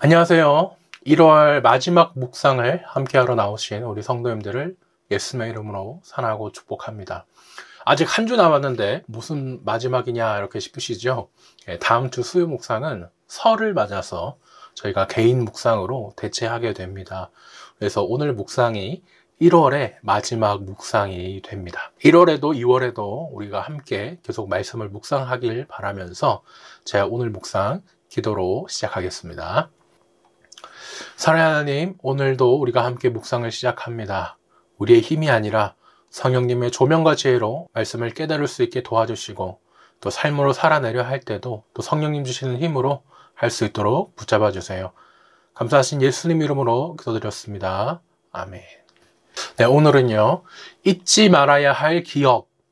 안녕하세요. 1월 마지막 묵상을 함께하러 나오신 우리 성도님들을 예수님의 이름으로 사랑하고 축복합니다. 아직 한 주 남았는데 무슨 마지막이냐 이렇게 싶으시죠? 다음 주 수요 묵상은 설을 맞아서 저희가 개인 묵상으로 대체하게 됩니다. 그래서 오늘 묵상이 1월의 마지막 묵상이 됩니다. 1월에도 2월에도 우리가 함께 계속 말씀을 묵상하길 바라면서 제가 오늘 묵상 기도로 시작하겠습니다. 사랑하는 하나님, 오늘도 우리가 함께 묵상을 시작합니다. 우리의 힘이 아니라 성령님의 조명과 지혜로 말씀을 깨달을 수 있게 도와주시고 또 삶으로 살아내려 할 때도 또 성령님 주시는 힘으로 할 수 있도록 붙잡아 주세요. 감사하신 예수님 이름으로 기도드렸습니다. 아멘. 네, 오늘은요, 잊지 말아야 할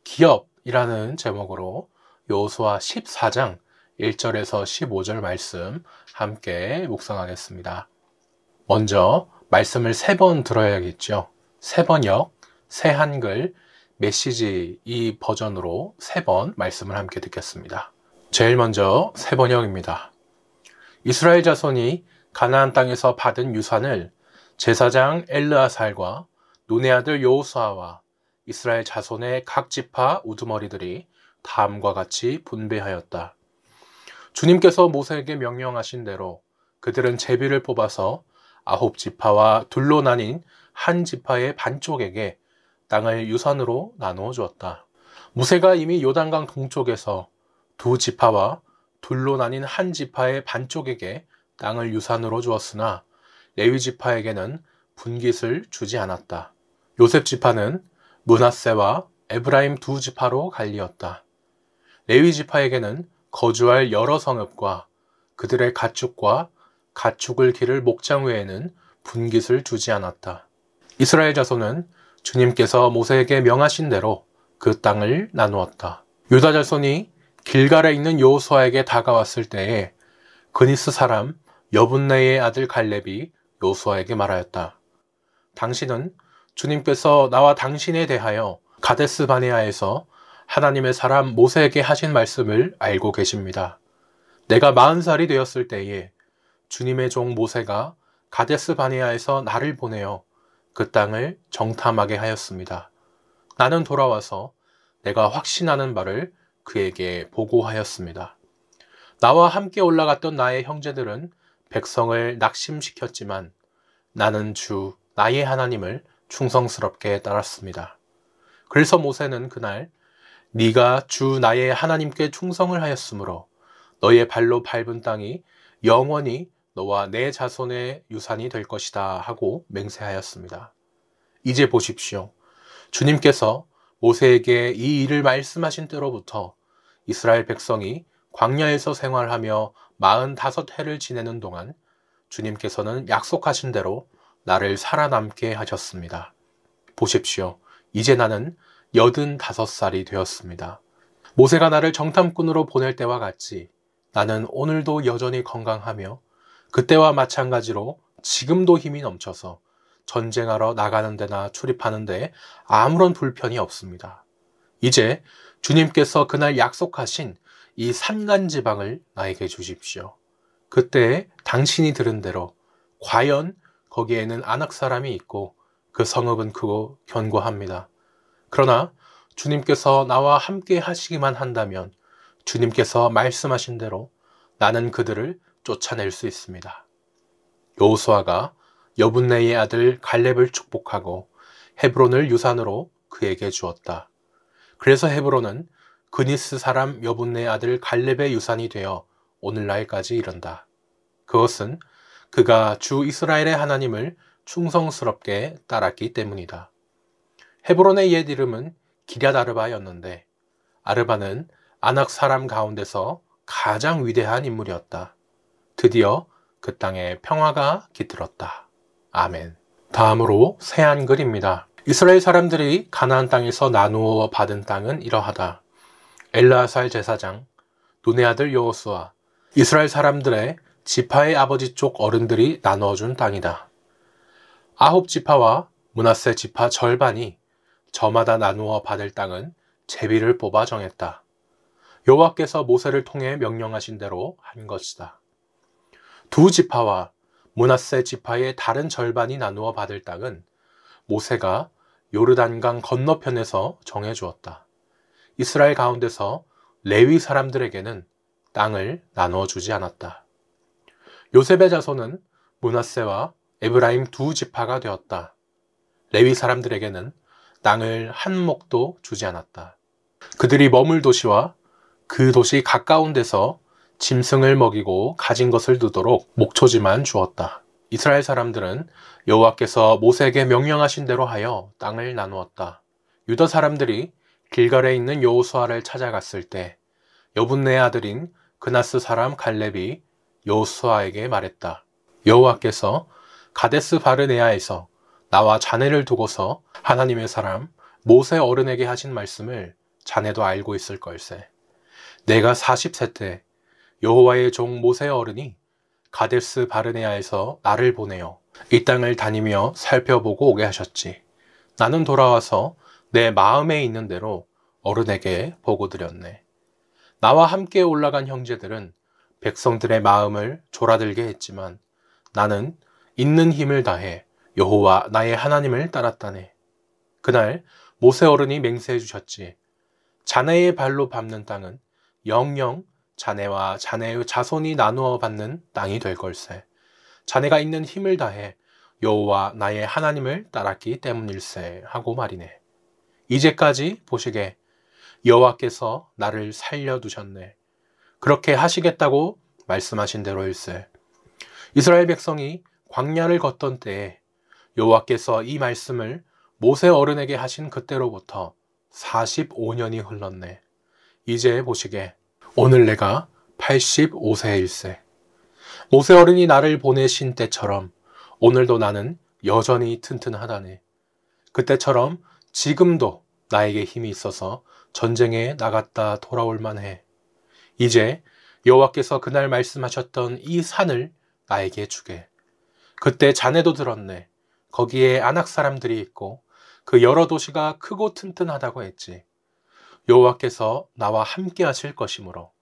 기업이라는 제목으로 여호수아 14장 1절에서 15절 말씀 함께 묵상하겠습니다. 먼저 말씀을 3번 들어야겠죠. 새번역, 새한글, 메시지 이 버전으로 3번 말씀을 함께 듣겠습니다. 제일 먼저 새번역입니다. 이스라엘 자손이 가나안 땅에서 받은 유산을 제사장 엘르아살과 눈의 아들 여호수아와 이스라엘 자손의 각 지파 우두머리들이 다음과 같이 분배하였다. 주님께서 모세에게 명령하신 대로 그들은 제비를 뽑아서 9지파와 둘로 나뉜 한 지파의 반쪽에게 땅을 유산으로 나누어 주었다. 모세가 이미 요단강 동쪽에서 2지파와 둘로 나뉜 한 지파의 반쪽에게 땅을 유산으로 주었으나 레위 지파에게는 분깃을 주지 않았다. 요셉 지파는 므낫세와 에브라임 2지파로 갈리었다. 레위 지파에게는 거주할 여러 성읍과 그들의 가축과 가축을 기를 목장 외에는 분깃을 주지 않았다. 이스라엘 자손은 주님께서 모세에게 명하신 대로 그 땅을 나누었다. 유다 자손이 길갈에 있는 여호수아에게 다가왔을 때에 그니스 사람 여분네의 아들 갈렙이 여호수아에게 말하였다. 당신은 주님께서 나와 당신에 대하여 가데스 바네아에서 하나님의 사람 모세에게 하신 말씀을 알고 계십니다. 내가 40살이 되었을 때에 주님의 종 모세가 가데스 바네아에서 나를 보내어 그 땅을 정탐하게 하였습니다. 나는 돌아와서 내가 확신하는 바를 그에게 보고하였습니다. 나와 함께 올라갔던 나의 형제들은 백성을 낙심시켰지만 나는 주 나의 하나님을 충성스럽게 따랐습니다. 그래서 모세는 그날 네가 주 나의 하나님께 충성을 하였으므로 너의 발로 밟은 땅이 영원히 너와 내 자손의 유산이 될 것이다 하고 맹세하였습니다. 이제 보십시오. 주님께서 모세에게 이 일을 말씀하신 때로부터 이스라엘 백성이 광야에서 생활하며 45해를 지내는 동안 주님께서는 약속하신 대로 나를 살아남게 하셨습니다. 보십시오. 이제 나는 85살이 되었습니다. 모세가 나를 정탐꾼으로 보낼 때와 같이 나는 오늘도 여전히 건강하며 그때와 마찬가지로 지금도 힘이 넘쳐서 전쟁하러 나가는 데나 출입하는 데 아무런 불편이 없습니다. 이제 주님께서 그날 약속하신 이 산간지방을 나에게 주십시오. 그때 당신이 들은 대로 과연 거기에는 아낙 사람이 있고 그 성읍은 크고 견고합니다. 그러나 주님께서 나와 함께 하시기만 한다면 주님께서 말씀하신 대로 나는 그들을 쫓아낼 수 있습니다. 여호수아가 여분네의 아들 갈렙을 축복하고 헤브론을 유산으로 그에게 주었다. 그래서 헤브론은 그니스 사람 여분네의 아들 갈렙의 유산이 되어 오늘날까지 이른다. 그것은 그가 주 이스라엘의 하나님을 충성스럽게 따랐기 때문이다. 헤브론의 옛 이름은 기럇 아르바였는데 아르바는 아낙 사람 가운데서 가장 위대한 인물이었다. 드디어 그 땅에 평화가 깃들었다. 아멘. 다음으로 새한글입니다. 이스라엘 사람들이 가나안 땅에서 나누어 받은 땅은 이러하다. 엘르아살 제사장, 눈의 아들 여호수아, 이스라엘 사람들의 지파의 아버지 쪽 어른들이 나누어준 땅이다. 9지파와 므낫세 지파 절반이 저마다 나누어 받을 땅은 제비를 뽑아 정했다. 여호와께서 모세를 통해 명령하신 대로 한 것이다. 두 지파와 므낫세 지파의 다른 절반이 나누어 받을 땅은 모세가 요르단강 건너편에서 정해주었다. 이스라엘 가운데서 레위 사람들에게는 땅을 나누어 주지 않았다. 요셉의 자손은 므낫세와 에브라임 두 지파가 되었다. 레위 사람들에게는 땅을 한 몫도 주지 않았다. 그들이 머물 도시와 그 도시 가까운 데서 짐승을 먹이고 가진 것을 두도록 목초지만 주었다. 이스라엘 사람들은 여호와께서 모세에게 명령하신 대로 하여 땅을 나누었다. 유다 사람들이 길갈에 있는 여호수아를 찾아갔을 때 여분네의 아들인 그나스 사람 갈렙이 여호수아에게 말했다. 여호와께서 가데스 바르네아에서 나와 자네를 두고서 하나님의 사람 모세 어른에게 하신 말씀을 자네도 알고 있을 걸세. 내가 40세 때 여호와의 종 모세 어른이 가데스 바르네아에서 나를 보내어 이 땅을 다니며 살펴보고 오게 하셨지. 나는 돌아와서 내 마음에 있는 대로 어른에게 보고드렸네. 나와 함께 올라간 형제들은 백성들의 마음을 졸아들게 했지만 나는 있는 힘을 다해 여호와 나의 하나님을 따랐다네. 그날 모세 어른이 맹세해 주셨지. 자네의 발로 밟는 땅은 영영 자네와 자네의 자손이 나누어 받는 땅이 될 걸세. 자네가 있는 힘을 다해 여호와 나의 하나님을 따랐기 때문일세 하고 말이네. 이제까지 보시게 여호와께서 나를 살려두셨네. 그렇게 하시겠다고 말씀하신 대로일세. 이스라엘 백성이 광야를 걷던 때에 여호와께서 이 말씀을 모세 어른에게 하신 그때로부터 45년이 흘렀네. 이제 보시게 오늘 내가 85세일세. 모세 어른이 나를 보내신 때처럼 오늘도 나는 여전히 튼튼하다네. 그때처럼 지금도 나에게 힘이 있어서 전쟁에 나갔다 돌아올 만해. 이제 여호와께서 그날 말씀하셨던 이 산을 나에게 주게. 그때 자네도 들었네. 거기에 아낙 사람들이 있고 그 여러 도시가 크고 튼튼하다고 했지. 여호와께서 나와 함께 하실 것이므로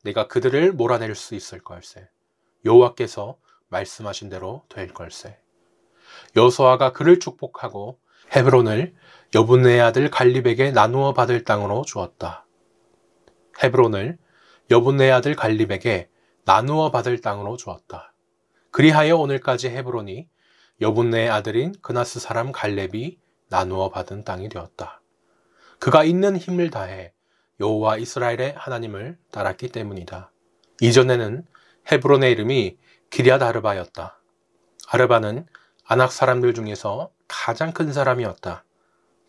내가 그들을 몰아낼 수 있을 걸세. 여호와께서 말씀하신 대로 될 걸세. 여호수아가 그를 축복하고 헤브론을 여분네의 아들 갈립에게 나누어 받을 땅으로 주었다. 헤브론을 여분네의 아들 갈립에게 나누어 받을 땅으로 주었다. 그리하여 오늘까지 헤브론이 여분네의 아들인 그나스 사람 갈렙이 나누어 받은 땅이 되었다. 그가 있는 힘을 다해 여호와 이스라엘의 하나님을 따랐기 때문이다. 이전에는 헤브론의 이름이 기럇 아르바였다. 아르바는 아낙 사람들 중에서 가장 큰 사람이었다.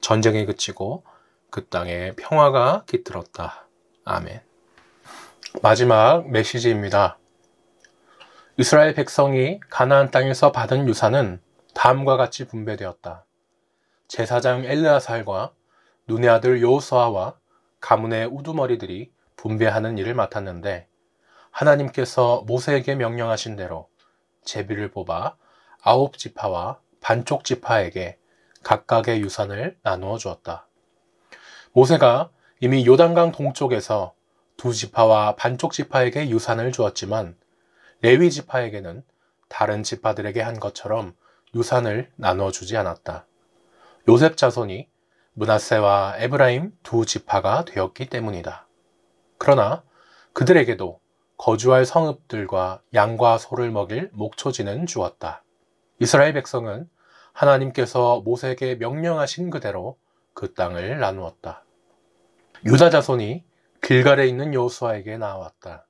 전쟁이 그치고 그 땅에 평화가 깃들었다. 아멘. 마지막 메시지입니다. 이스라엘 백성이 가나안 땅에서 받은 유산은 다음과 같이 분배되었다. 제사장 엘르아살과 눈의 아들 여호수아와 가문의 우두머리들이 분배하는 일을 맡았는데 하나님께서 모세에게 명령하신 대로 제비를 뽑아 9지파와 반쪽 지파에게 각각의 유산을 나누어 주었다. 모세가 이미 요단강 동쪽에서 2지파와 반쪽 지파에게 유산을 주었지만 레위 지파에게는 다른 지파들에게 한 것처럼 유산을 나누어 주지 않았다. 요셉 자손이 므낫세와 에브라임 2지파가 되었기 때문이다. 그러나 그들에게도 거주할 성읍들과 양과 소를 먹일 목초지는 주었다. 이스라엘 백성은 하나님께서 모세에게 명령하신 그대로 그 땅을 나누었다. 유다 자손이 길갈에 있는 여호수아에게 나왔다.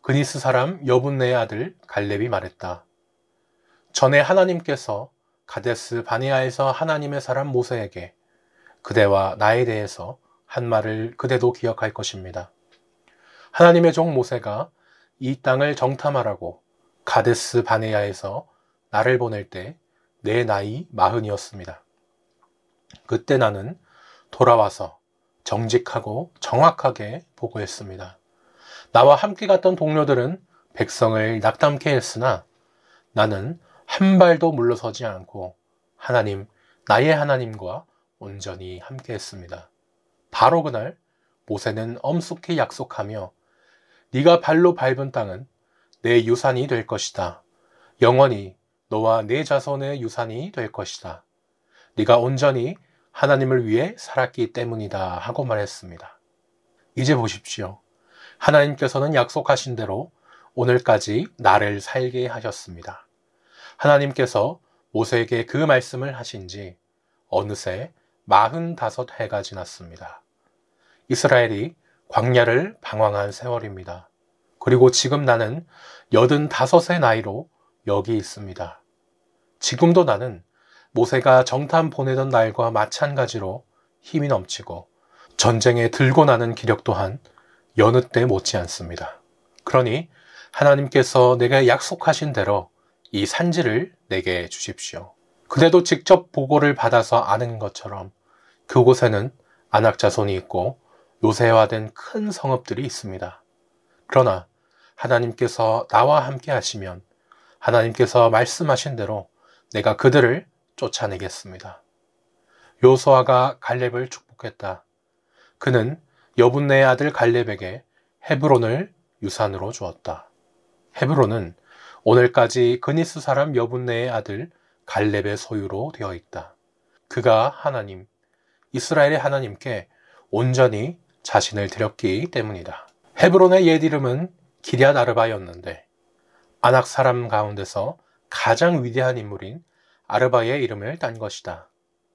그니스 사람 여분네의 아들 갈렙이 말했다. 전에 하나님께서 가데스 바네아에서 하나님의 사람 모세에게 그대와 나에 대해서 한 말을 그대도 기억할 것입니다. 하나님의 종 모세가 이 땅을 정탐하라고 가데스 바네아에서 나를 보낼 때 내 나이 40이었습니다. 그때 나는 돌아와서 정직하고 정확하게 보고했습니다. 나와 함께 갔던 동료들은 백성을 낙담케 했으나 나는 한 발도 물러서지 않고 하나님, 나의 하나님과 온전히 함께 했습니다. 바로 그날 모세는 엄숙히 약속하며 네가 발로 밟은 땅은 내 유산이 될 것이다. 영원히 너와 네 자손의 유산이 될 것이다. 네가 온전히 하나님을 위해 살았기 때문이다 하고 말했습니다. 이제 보십시오. 하나님께서는 약속하신 대로 오늘까지 나를 살게 하셨습니다. 하나님께서 모세에게 그 말씀을 하신 지 어느새 45해가 지났습니다. 이스라엘이 광야를 방황한 세월입니다. 그리고 지금 나는 85의 나이로 여기 있습니다. 지금도 나는 모세가 정탐 보내던 날과 마찬가지로 힘이 넘치고 전쟁에 들고 나는 기력 또한 여느 때 못지않습니다. 그러니 하나님께서 내게 약속하신 대로 이 산지를 내게 주십시오. 그대도 직접 보고를 받아서 아는 것처럼 그곳에는 아낙 자손이 있고 요새화된 큰 성읍들이 있습니다. 그러나 하나님께서 나와 함께 하시면 하나님께서 말씀하신 대로 내가 그들을 쫓아내겠습니다. 요수아가 갈렙을 축복했다. 그는 여분네의 아들 갈렙에게 헤브론을 유산으로 주었다. 헤브론은 오늘까지 그니스 사람 여분네의 아들 갈렙의 소유로 되어 있다. 그가 하나님, 이스라엘의 하나님께 온전히 자신을 드렸기 때문이다. 헤브론의 옛 이름은 기럇 아르바였는데 아낙 사람 가운데서 가장 위대한 인물인 아르바의 이름을 딴 것이다.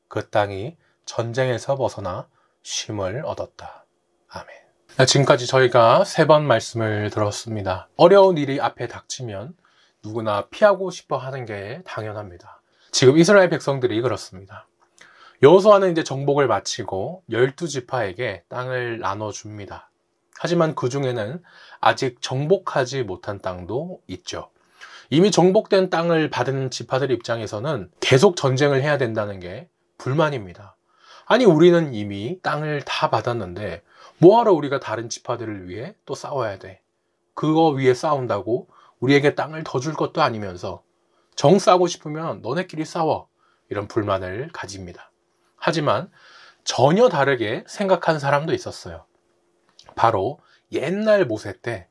그 땅이 전쟁에서 벗어나 쉼을 얻었다. 아멘. 지금까지 저희가 3번 말씀을 들었습니다. 어려운 일이 앞에 닥치면 누구나 피하고 싶어 하는 게 당연합니다. 지금 이스라엘 백성들이 그렇습니다. 여호수아는 이제 정복을 마치고 12지파에게 땅을 나눠줍니다. 하지만 그 중에는 아직 정복하지 못한 땅도 있죠. 이미 정복된 땅을 받은 지파들 입장에서는 계속 전쟁을 해야 된다는 게 불만입니다. 아니 우리는 이미 땅을 다 받았는데 뭐하러 우리가 다른 지파들을 위해 또 싸워야 돼? 그거 위해 싸운다고 우리에게 땅을 더 줄 것도 아니면서 정 싸고 싶으면 너네끼리 싸워. 이런 불만을 가집니다. 하지만 전혀 다르게 생각한 사람도 있었어요. 바로 옛날 모세 때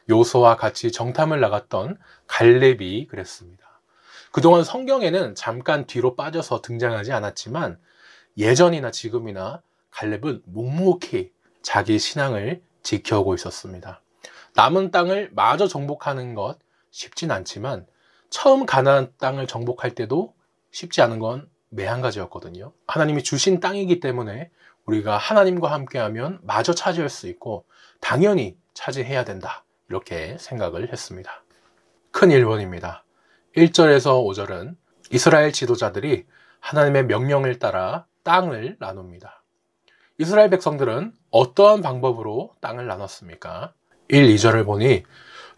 요수아와 같이 정탐을 나갔던 갈렙이 그랬습니다. 그동안 성경에는 잠깐 뒤로 빠져서 등장하지 않았지만 예전이나 지금이나 갈렙은 묵묵히 자기 신앙을 지켜오고 있었습니다. 남은 땅을 마저 정복하는 것 쉽진 않지만 처음 가나안 땅을 정복할 때도 쉽지 않은 건 매한가지였거든요. 하나님이 주신 땅이기 때문에 우리가 하나님과 함께하면 마저 차지할 수 있고 당연히 차지해야 된다. 이렇게 생각을 했습니다. 큰 1번입니다. 1절에서 5절은 이스라엘 지도자들이 하나님의 명령을 따라 땅을 나눕니다. 이스라엘 백성들은 어떠한 방법으로 땅을 나눴습니까? 1, 2절을 보니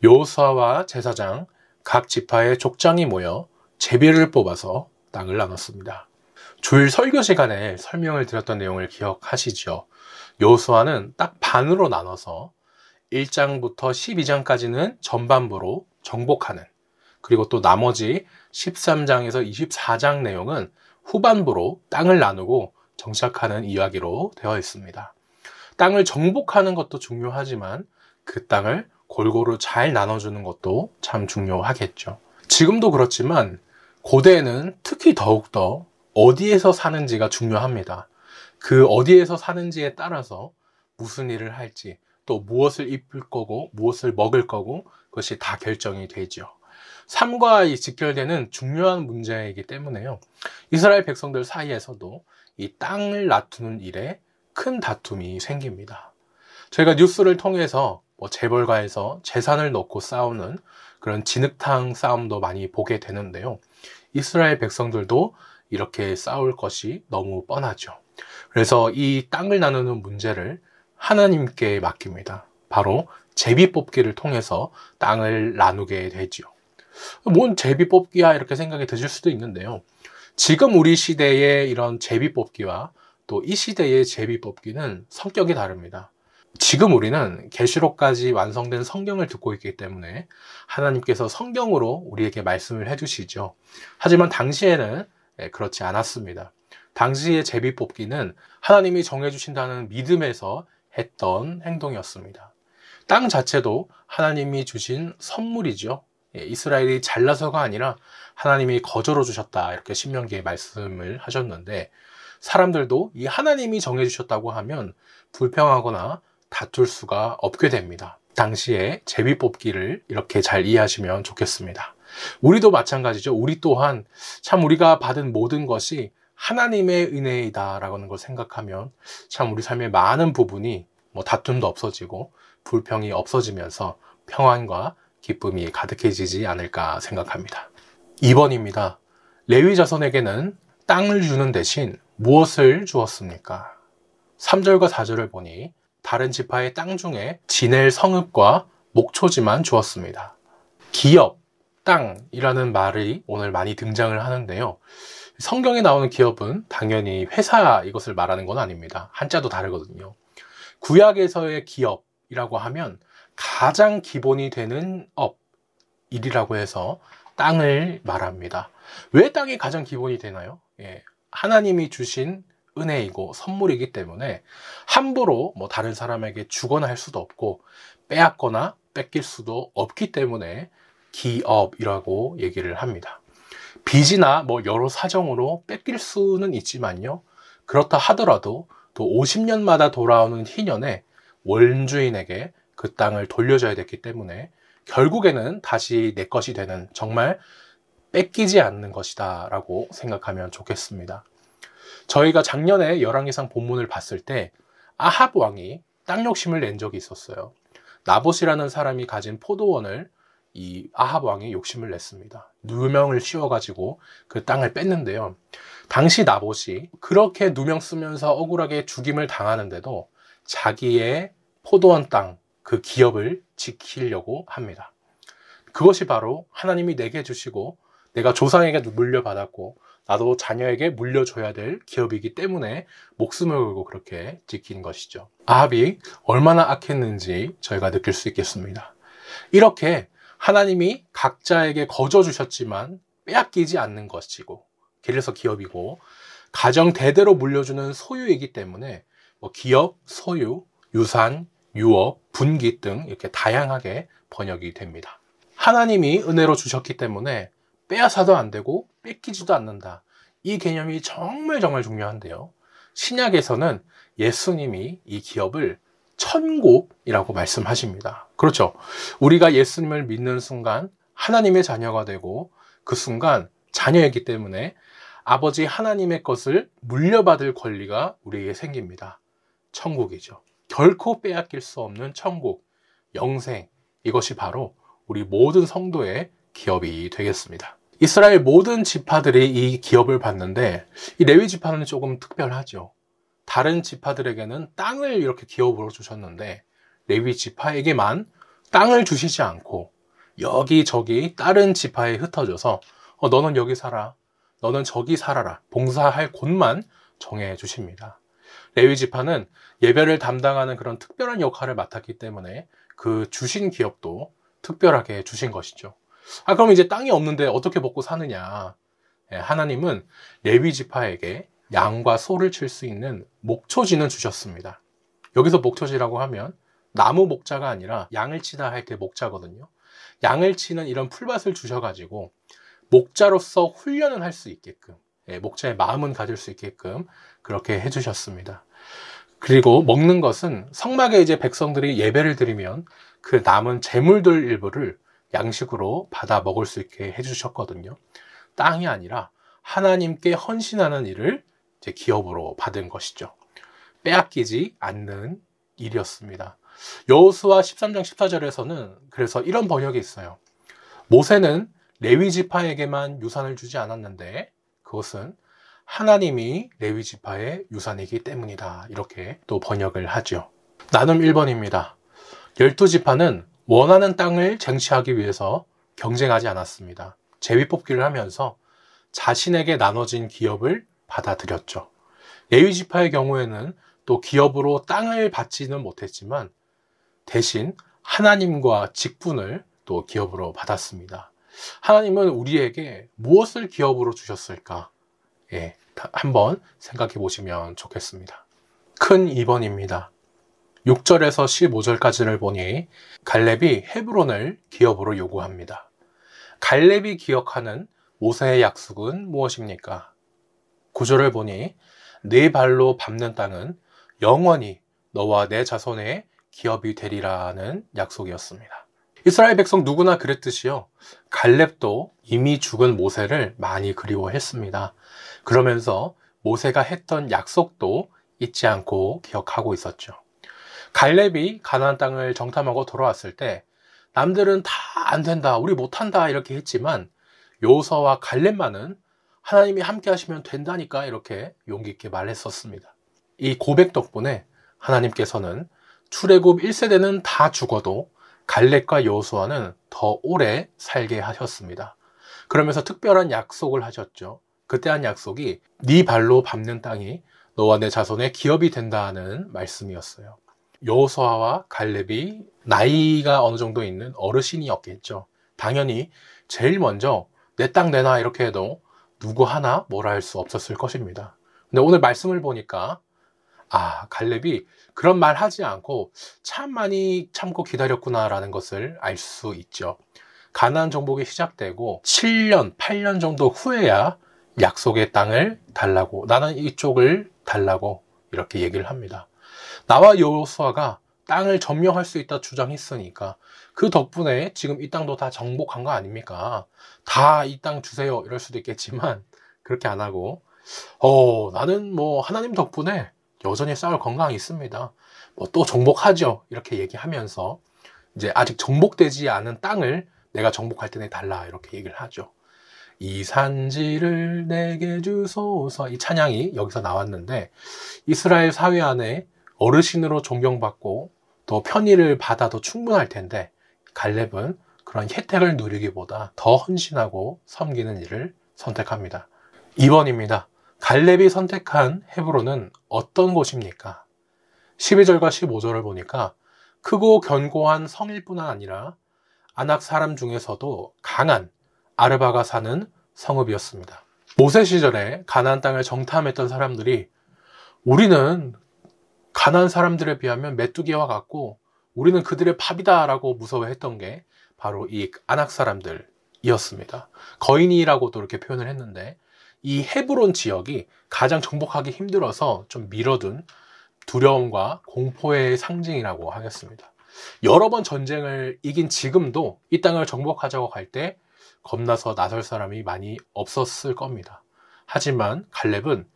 여호수아와 제사장, 각 지파의 족장이 모여 제비를 뽑아서 땅을 나눴습니다. 주일 설교 시간에 설명을 드렸던 내용을 기억하시죠? 여호수아는 딱 반으로 나눠서 1장부터 12장까지는 전반부로 정복하는, 그리고 또 나머지 13장에서 24장 내용은 후반부로 땅을 나누고 정착하는 이야기로 되어 있습니다. 땅을 정복하는 것도 중요하지만 그 땅을 골고루 잘 나눠주는 것도 참 중요하겠죠. 지금도 그렇지만 고대에는 특히 더욱더 어디에서 사는지가 중요합니다. 그 어디에서 사는지에 따라서 무슨 일을 할지, 또 무엇을 입을 거고 무엇을 먹을 거고 그것이 다 결정이 되죠. 삶과 직결되는 중요한 문제이기 때문에요. 이스라엘 백성들 사이에서도 이 땅을 다투는 일에 큰 다툼이 생깁니다. 저희가 뉴스를 통해서 재벌가에서 재산을 놓고 싸우는 그런 진흙탕 싸움도 많이 보게 되는데요. 이스라엘 백성들도 이렇게 싸울 것이 너무 뻔하죠. 그래서 이 땅을 나누는 문제를 하나님께 맡깁니다. 바로 제비 뽑기를 통해서 땅을 나누게 되죠. 뭔 제비 뽑기야 이렇게 생각이 드실 수도 있는데요. 지금 우리 시대의 이런 제비 뽑기와 또 이 시대의 제비 뽑기는 성격이 다릅니다. 지금 우리는 계시록까지 완성된 성경을 듣고 있기 때문에 하나님께서 성경으로 우리에게 말씀을 해주시죠. 하지만 당시에는 그렇지 않았습니다. 당시의 제비 뽑기는 하나님이 정해주신다는 믿음에서 했던 행동이었습니다. 땅 자체도 하나님이 주신 선물이죠. 이스라엘이 잘나서가 아니라 하나님이 거저로 주셨다, 이렇게 신명기에 말씀을 하셨는데, 사람들도 이 하나님이 정해주셨다고 하면 불평하거나 다툴 수가 없게 됩니다. 당시에 제비뽑기를 이렇게 잘 이해하시면 좋겠습니다. 우리도 마찬가지죠. 우리 또한 참 우리가 받은 모든 것이 하나님의 은혜이다 라는 걸 생각하면 참 우리 삶의 많은 부분이 다툼도 없어지고 불평이 없어지면서 평안과 기쁨이 가득해지지 않을까 생각합니다. 2번입니다. 레위 자손에게는 땅을 주는 대신 무엇을 주었습니까? 3절과 4절을 보니 다른 지파의 땅 중에 지낼 성읍과 목초지만 주었습니다. 기업, 땅이라는 말이 오늘 많이 등장을 하는데요. 성경에 나오는 기업은 당연히 회사 이것을 말하는 건 아닙니다. 한자도 다르거든요. 구약에서의 기업이라고 하면 가장 기본이 되는 일이라고 해서 땅을 말합니다. 왜 땅이 가장 기본이 되나요? 하나님이 주신 은혜이고 선물이기 때문에 함부로 다른 사람에게 주거나 할 수도 없고 빼앗거나 뺏길 수도 없기 때문에 기업이라고 얘기를 합니다. 빚이나 여러 사정으로 뺏길 수는 있지만요. 그렇다 하더라도 또 50년마다 돌아오는 희년에 원주인에게 그 땅을 돌려줘야 됐기 때문에 결국에는 다시 내 것이 되는, 정말 뺏기지 않는 것이다 라고 생각하면 좋겠습니다. 저희가 작년에 열왕기상 본문을 봤을 때 아합 왕이 땅 욕심을 낸 적이 있었어요. 나봇이라는 사람이 가진 포도원을 이 아합 왕이 욕심을 냈습니다. 누명을 씌워가지고 그 땅을 뺐는데요. 당시 나봇이 그렇게 누명 쓰면서 억울하게 죽임을 당하는데도 자기의 포도원 땅, 그 기업을 지키려고 합니다. 그것이 바로 하나님이 내게 주시고 내가 조상에게 물려받았고 나도 자녀에게 물려줘야 될 기업이기 때문에 목숨을 걸고 그렇게 지킨 것이죠. 아합이 얼마나 악했는지 저희가 느낄 수 있겠습니다. 이렇게 하나님이 각자에게 거저 주셨지만 빼앗기지 않는 것이고, 그래서 기업이고, 가정 대대로 물려주는 소유이기 때문에 기업, 소유, 유산, 유업, 분기 등 이렇게 다양하게 번역이 됩니다. 하나님이 은혜로 주셨기 때문에 빼앗아도 안 되고 뺏기지도 않는다. 이 개념이 정말 중요한데요. 신약에서는 예수님이 이 기업을 천국이라고 말씀하십니다. 그렇죠. 우리가 예수님을 믿는 순간 하나님의 자녀가 되고 그 순간 자녀이기 때문에 아버지 하나님의 것을 물려받을 권리가 우리에게 생깁니다. 천국이죠. 결코 빼앗길 수 없는 천국, 영생, 이것이 바로 우리 모든 성도의 기업이 되겠습니다. 이스라엘 모든 지파들이 이 기업을 받는데 이 레위 지파는 조금 특별하죠. 다른 지파들에게는 땅을 이렇게 기업으로 주셨는데 레위 지파에게만 땅을 주시지 않고 여기저기 다른 지파에 흩어져서 너는 여기 살아, 너는 저기 살아라, 봉사할 곳만 정해 주십니다. 레위 지파는 예배를 담당하는 그런 특별한 역할을 맡았기 때문에 그 주신 기업도 특별하게 주신 것이죠. 그럼 이제 땅이 없는데 어떻게 먹고 사느냐? 하나님은 레위 지파에게 양과 소를 칠 수 있는 목초지는 주셨습니다. 여기서 목초지라고 하면 나무 목자가 아니라 양을 치다 할 때 목자거든요. 양을 치는 이런 풀밭을 주셔가지고 목자로서 훈련을 할 수 있게끔, 목자의 마음은 가질 수 있게끔 그렇게 해주셨습니다. 그리고 먹는 것은 성막에 이제 백성들이 예배를 드리면 그 남은 재물들 일부를 양식으로 받아 먹을 수 있게 해주셨거든요. 땅이 아니라 하나님께 헌신하는 일을 이제 기업으로 받은 것이죠. 빼앗기지 않는 일이었습니다. 여호수아 13장 14절에서는 그래서 이런 번역이 있어요. 모세는 레위 지파에게만 유산을 주지 않았는데 그것은 하나님이 레위 지파의 유산이기 때문이다. 이렇게 또 번역을 하죠. 나눔 1번입니다. 12지파는 원하는 땅을 쟁취하기 위해서 경쟁하지 않았습니다. 제비뽑기를 하면서 자신에게 나눠진 기업을 받아들였죠. 레위 지파의 경우에는 또 기업으로 땅을 받지는 못했지만 대신 하나님과 직분을 또 기업으로 받았습니다. 하나님은 우리에게 무엇을 기업으로 주셨을까? 한번 생각해 보시면 좋겠습니다. 큰 2번입니다. 6절에서 15절까지를 보니 갈렙이 헤브론을 기업으로 요구합니다. 갈렙이 기억하는 모세의 약속은 무엇입니까? 구절을 보니 네 발로 밟는 땅은 영원히 너와 내 자손의 기업이 되리라는 약속이었습니다. 이스라엘 백성 누구나 그랬듯이요. 갈렙도 이미 죽은 모세를 많이 그리워했습니다. 그러면서 모세가 했던 약속도 잊지 않고 기억하고 있었죠. 갈렙이 가나안 땅을 정탐하고 돌아왔을 때 남들은 다 안 된다, 우리 못한다 이렇게 했지만 여호수아와 갈렙만은 하나님이 함께 하시면 된다니까 이렇게 용기 있게 말했었습니다. 이 고백 덕분에 하나님께서는 출애굽 1세대는 다 죽어도 갈렙과 여호수아는 더 오래 살게 하셨습니다. 그러면서 특별한 약속을 하셨죠. 그때 한 약속이 네 발로 밟는 땅이 너와 내 자손의 기업이 된다는 말씀이었어요. 여호수아와 갈렙이 나이가 어느 정도 있는 어르신이었겠죠. 당연히 제일 먼저 내 땅 내놔 이렇게 해도 누구 하나 뭐라 할 수 없었을 것입니다. 근데 오늘 말씀을 보니까 갈렙이 그런 말 하지 않고 참 많이 참고 기다렸구나라는 것을 알 수 있죠. 가나안 정복이 시작되고 7년, 8년 정도 후에야 약속의 땅을 달라고, 나는 이쪽을 달라고 이렇게 얘기를 합니다. 나와 여호수아가 땅을 점령할 수 있다 주장했으니까 그 덕분에 지금 이 땅도 다 정복한 거 아닙니까? 다 이 땅 주세요 이럴 수도 있겠지만 그렇게 안 하고 나는 뭐 하나님 덕분에 여전히 싸울 건강이 있습니다. 뭐 또 정복하죠 이렇게 얘기하면서 이제 아직 정복되지 않은 땅을 내가 정복할 때는 달라 이렇게 얘기를 하죠. 이 산지를 내게 주소서, 이 찬양이 여기서 나왔는데 이스라엘 사회 안에 어르신으로 존경받고 또 편의를 받아도 충분할 텐데 갈렙은 그런 혜택을 누리기보다 더 헌신하고 섬기는 일을 선택합니다. 2번입니다. 갈렙이 선택한 헤브론은 어떤 곳입니까? 12절과 15절을 보니까 크고 견고한 성일 뿐 아니라 아낙 사람 중에서도 강한 아르바가 사는 성읍이었습니다. 모세 시절에 가나안 땅을 정탐했던 사람들이 우리는 가나안 사람들에 비하면 메뚜기와 같고 우리는 그들의 밥이다 라고 무서워했던 게 바로 이 아낙 사람들이었습니다. 거인이라고도 이렇게 표현을 했는데 이 헤브론 지역이 가장 정복하기 힘들어서 좀 미뤄둔 두려움과 공포의 상징이라고 하겠습니다. 여러 번 전쟁을 이긴 지금도 이 땅을 정복하자고 할 때 겁나서 나설 사람이 많이 없었을 겁니다. 하지만 갈렙은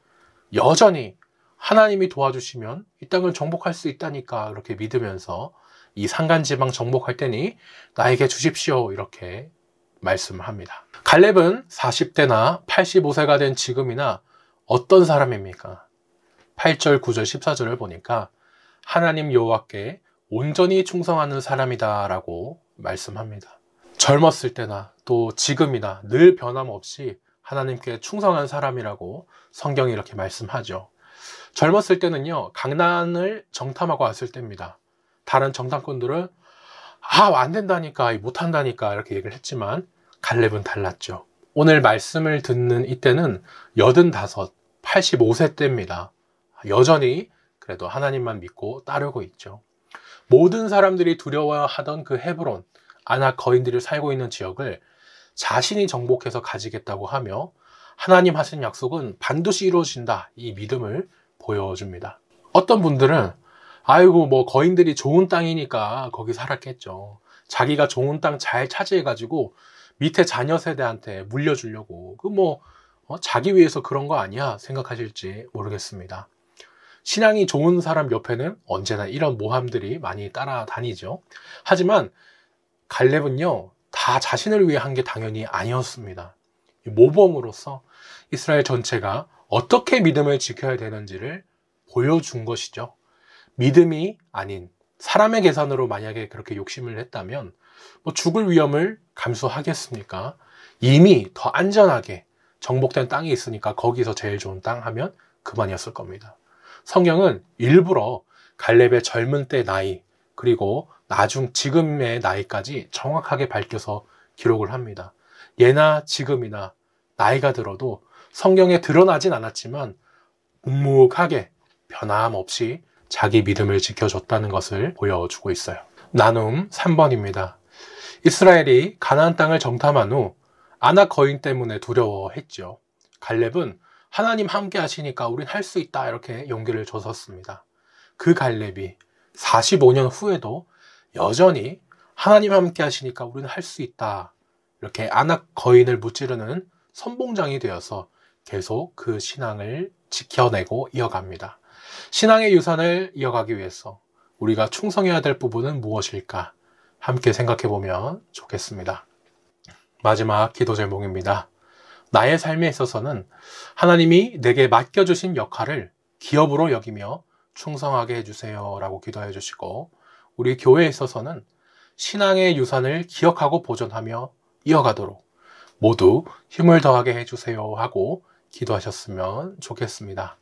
여전히 하나님이 도와주시면 이 땅을 정복할 수 있다니까 그렇게 믿으면서 이 산간지방 정복할 테니 나에게 주십시오 이렇게 말씀합니다. 갈렙은 40대나 85세가 된 지금이나 어떤 사람입니까? 8절, 9절, 14절을 보니까 하나님 여호와께 온전히 충성하는 사람이다 라고 말씀합니다. 젊었을 때나 또 지금이나 늘 변함없이 하나님께 충성한 사람이라고 성경이 이렇게 말씀하죠. 젊었을 때는요, 가나안을 정탐하고 왔을 때입니다. 다른 정탐꾼들은 안 된다니까, 못한다니까 이렇게 얘기를 했지만 갈렙은 달랐죠. 오늘 말씀을 듣는 이때는 85, 85세 때입니다. 여전히 그래도 하나님만 믿고 따르고 있죠. 모든 사람들이 두려워하던 그 헤브론, 아낙 거인들이 살고 있는 지역을 자신이 정복해서 가지겠다고 하며 하나님 하신 약속은 반드시 이루어진다, 이 믿음을 보여줍니다. 어떤 분들은 아이고 뭐 거인들이 좋은 땅이니까 거기 살았겠죠. 자기가 좋은 땅 잘 차지해가지고 밑에 자녀 세대한테 물려주려고 자기 위해서 그런 거 아니야 생각하실지 모르겠습니다. 신앙이 좋은 사람 옆에는 언제나 이런 모함들이 많이 따라다니죠. 하지만 갈렙은요, 다 자신을 위해 한 게 당연히 아니었습니다. 모범으로서 이스라엘 전체가 어떻게 믿음을 지켜야 되는지를 보여준 것이죠. 믿음이 아닌 사람의 계산으로 만약에 그렇게 욕심을 했다면 죽을 위험을 감수하겠습니까? 이미 더 안전하게 정복된 땅이 있으니까 거기서 제일 좋은 땅 하면 그만이었을 겁니다. 성경은 일부러 갈렙의 젊은 때 나이 그리고 지금의 나이까지 정확하게 밝혀서 기록을 합니다. 예나 지금이나 나이가 들어도 성경에 드러나진 않았지만 묵묵하게 변함없이 자기 믿음을 지켜줬다는 것을 보여주고 있어요. 나눔 3번입니다. 이스라엘이 가나안 땅을 정탐한 후 아낙 거인 때문에 두려워했죠. 갈렙은 하나님 함께 하시니까 우린 할 수 있다 이렇게 용기를 줬었습니다. 그 갈렙이 45년 후에도 여전히 하나님 함께 하시니까 우리는 할 수 있다 이렇게 아낙 거인을 무찌르는 선봉장이 되어서 계속 그 신앙을 지켜내고 이어갑니다. 신앙의 유산을 이어가기 위해서 우리가 충성해야 될 부분은 무엇일까 함께 생각해 보면 좋겠습니다. 마지막 기도 제목입니다. 나의 삶에 있어서는 하나님이 내게 맡겨주신 역할을 기업으로 여기며 충성하게 해주세요 라고 기도해 주시고, 우리 교회에 있어서는 신앙의 유산을 기억하고 보존하며 이어가도록 모두 힘을 더하게 해주세요 하고 기도하셨으면 좋겠습니다.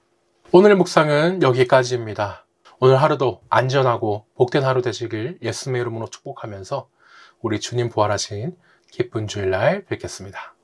오늘 묵상은 여기까지입니다. 오늘 하루도 안전하고 복된 하루 되시길 예수님의 이름으로 축복하면서 우리 주님 부활하신 기쁜 주일날 뵙겠습니다.